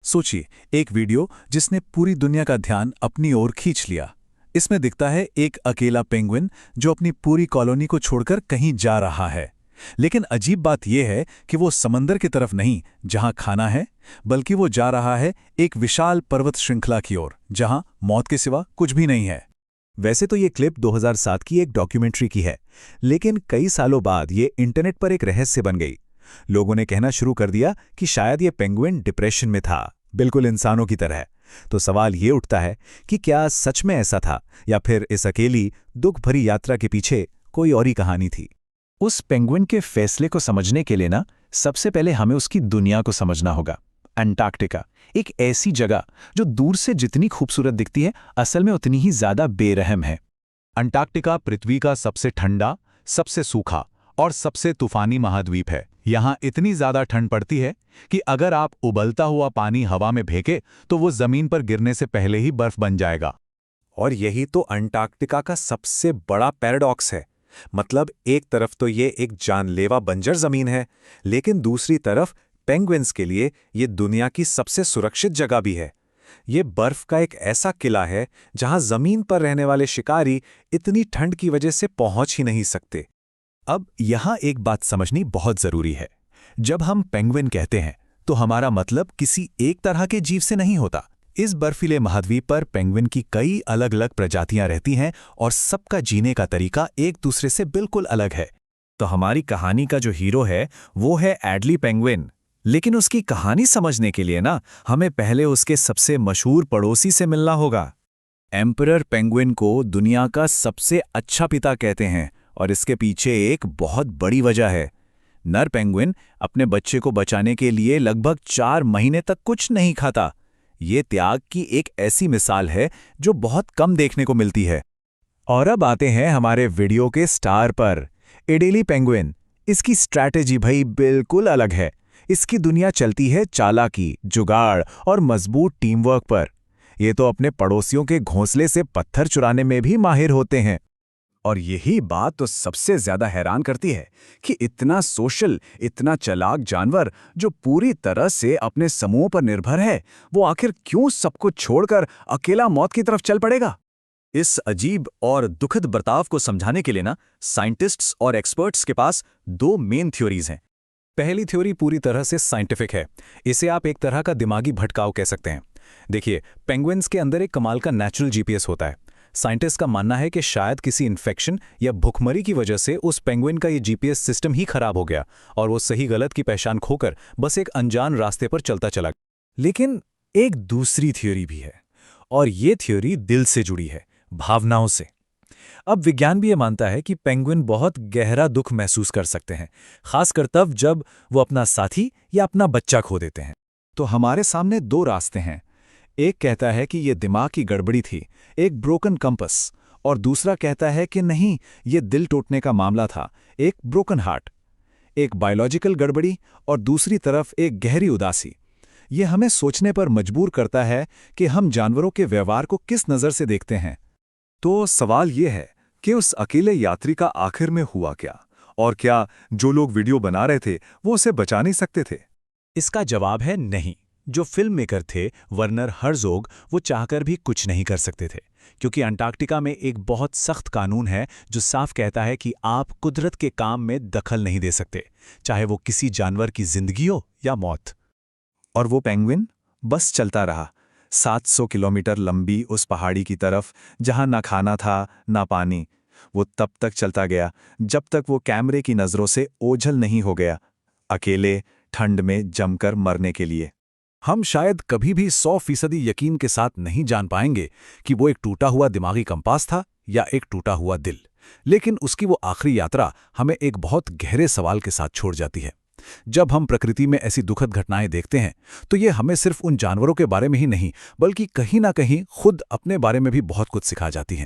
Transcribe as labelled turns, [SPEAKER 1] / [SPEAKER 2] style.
[SPEAKER 1] सोचिए, एक वीडियो जिसने पूरी दुनिया का ध्यान अपनी ओर खींच लिया। इसमें दिखता है एक अकेला पेंगुइन जो अपनी पूरी कॉलोनी को छोड़कर कहीं जा रहा है। लेकिन अजीब बात यह है कि वो समंदर की तरफ नहीं जहां खाना है, बल्कि वो जा रहा है एक विशाल पर्वत श्रृंखला की ओर जहां मौत के सिवा कुछ भी नहीं है।
[SPEAKER 2] वैसे तो ये क्लिप 2007 की एक डॉक्यूमेंट्री की है, लेकिन कई सालों बाद ये इंटरनेट पर एक रहस्य बन गई। लोगों ने कहना शुरू कर दिया कि शायद ये पेंगुइन डिप्रेशन में था, बिल्कुल इंसानों की तरह। तो सवाल ये उठता है कि क्या सच में ऐसा था, या फिर इस अकेली दुख भरी यात्रा के पीछे कोई और ही कहानी थी। उस पेंगुइन के फैसले को समझने के लिए सबसे पहले हमें उसकी दुनिया को समझना होगा। अंटार्कटिका एक ऐसी जगह जो दूर से जितनी खूबसूरत दिखती है, असल में उतनी ही ज्यादा बेरहम है।
[SPEAKER 1] अंटार्कटिका पृथ्वी का सबसे ठंडा, सबसे सूखा और सबसे तूफानी महाद्वीप है। यहाँ इतनी ज्यादा ठंड पड़ती है कि अगर आप उबलता हुआ पानी हवा में फेंके तो वो जमीन पर गिरने से पहले ही बर्फ बन जाएगा।
[SPEAKER 2] और यही तो अंटार्कटिका का सबसे बड़ा पैराडॉक्स है। मतलब एक तरफ तो ये एक जानलेवा बंजर जमीन है, लेकिन दूसरी तरफ पेंगुइन्स के लिए ये दुनिया की सबसे सुरक्षित जगह भी है। ये बर्फ का एक ऐसा किला है जहां जमीन पर रहने वाले शिकारी इतनी ठंड की वजह से पहुंच ही नहीं सकते। अब यहां एक बात समझनी बहुत जरूरी है। जब हम पेंगुइन कहते हैं तो हमारा मतलब किसी एक तरह के जीव से नहीं होता। इस बर्फीले महाद्वीप पर पेंगुइन की कई अलग अलग प्रजातियां रहती हैं और सबका जीने का तरीका एक दूसरे से बिल्कुल अलग है। तो हमारी कहानी का जो हीरो है वो है एडली पेंगुइन। लेकिन उसकी कहानी समझने के लिए हमें पहले उसके सबसे मशहूर पड़ोसी से मिलना होगा। एम्परर पेंगुइन को दुनिया का सबसे अच्छा पिता कहते हैं, और इसके पीछे एक बहुत बड़ी वजह है। नर पेंगुइन अपने बच्चे को बचाने के लिए लगभग 4 महीने तक कुछ नहीं खाता। ये त्याग की एक ऐसी मिसाल है जो बहुत कम देखने को मिलती है। और अब आते हैं हमारे वीडियो के स्टार पर, एडेली पेंगुइन। इसकी स्ट्रैटेजी भाई बिल्कुल अलग है। इसकी दुनिया चलती है चालाकी, जुगाड़ और मजबूत टीम वर्क पर। ये तो अपने पड़ोसियों के घोंसले से पत्थर चुराने में भी माहिर होते हैं। और यही बात तो सबसे ज्यादा हैरान करती है कि इतना सोशल, इतना चालाक जानवर जो पूरी तरह से अपने समूह पर निर्भर है, वो आखिर क्यों सब कुछ छोड़कर अकेला मौत की तरफ चल पड़ेगा। इस अजीब और दुखद बर्ताव को समझाने के लिए साइंटिस्ट्स और एक्सपर्ट्स के पास 2 मेन थ्योरीज हैं। पहली थ्योरी पूरी तरह से साइंटिफिक है। इसे आप एक तरह का दिमागी भटकाव कह सकते हैं। देखिए, पेंगुइन्स के अंदर एक कमाल का नेचुरल जीपीएस होता है। साइंटिस्ट का मानना है कि शायद किसी इन्फेक्शन या भुखमरी की वजह से उस पेंगुइन का ये जीपीएस सिस्टम ही खराब हो गया और वो सही गलत की पहचान खोकर बस एक अनजान रास्ते पर चलता चला। लेकिन एक दूसरी थ्योरी भी है, और ये थ्योरी दिल से जुड़ी है, भावनाओं से। अब विज्ञान भी ये मानता है कि पेंगुइन बहुत गहरा दुख महसूस कर सकते हैं, खासकर तब जब वो अपना साथी या अपना बच्चा खो देते हैं। तो हमारे सामने 2 रास्ते हैं। एक कहता है कि ये दिमाग की गड़बड़ी थी, एक ब्रोकन कंपस, और दूसरा कहता है कि नहीं, ये दिल टूटने का मामला था, एक ब्रोकन हार्ट। एक बायोलॉजिकल गड़बड़ी और दूसरी तरफ एक गहरी उदासी। ये हमें सोचने पर मजबूर करता है कि हम जानवरों के व्यवहार को किस नज़र से देखते हैं। तो सवाल ये है कि उस अकेले यात्री का आखिर में हुआ क्या, और क्या जो लोग वीडियो बना रहे थे वो उसे बचा नहीं सकते थे? इसका जवाब है नहीं। जो फिल्म मेकर थे वर्नर हर्ज़ोग, वो चाहकर भी कुछ नहीं कर सकते थे, क्योंकि अंटार्कटिका में एक बहुत सख्त कानून है जो साफ कहता है कि आप कुदरत के काम में दखल नहीं दे सकते, चाहे वो किसी जानवर की जिंदगी हो या मौत। और वो पेंगुइन बस चलता रहा 700 किलोमीटर लंबी उस पहाड़ी की तरफ जहां ना खाना था ना पानी। वो तब तक चलता गया जब तक वो कैमरे की नज़रों से ओझल नहीं हो गया, अकेले ठंड में जमकर मरने के लिए। हम शायद कभी भी 100% यकीन के साथ नहीं जान पाएंगे कि वो एक टूटा हुआ दिमागी कंपास था या एक टूटा हुआ दिल, लेकिन उसकी वो आखिरी यात्रा हमें एक बहुत गहरे सवाल के साथ छोड़ जाती है। जब हम प्रकृति में ऐसी दुखद घटनाएं देखते हैं तो ये हमें सिर्फ उन जानवरों के बारे में ही नहीं, बल्कि कहीं ना कहीं खुद अपने बारे में भी बहुत कुछ सिखा जाती हैं।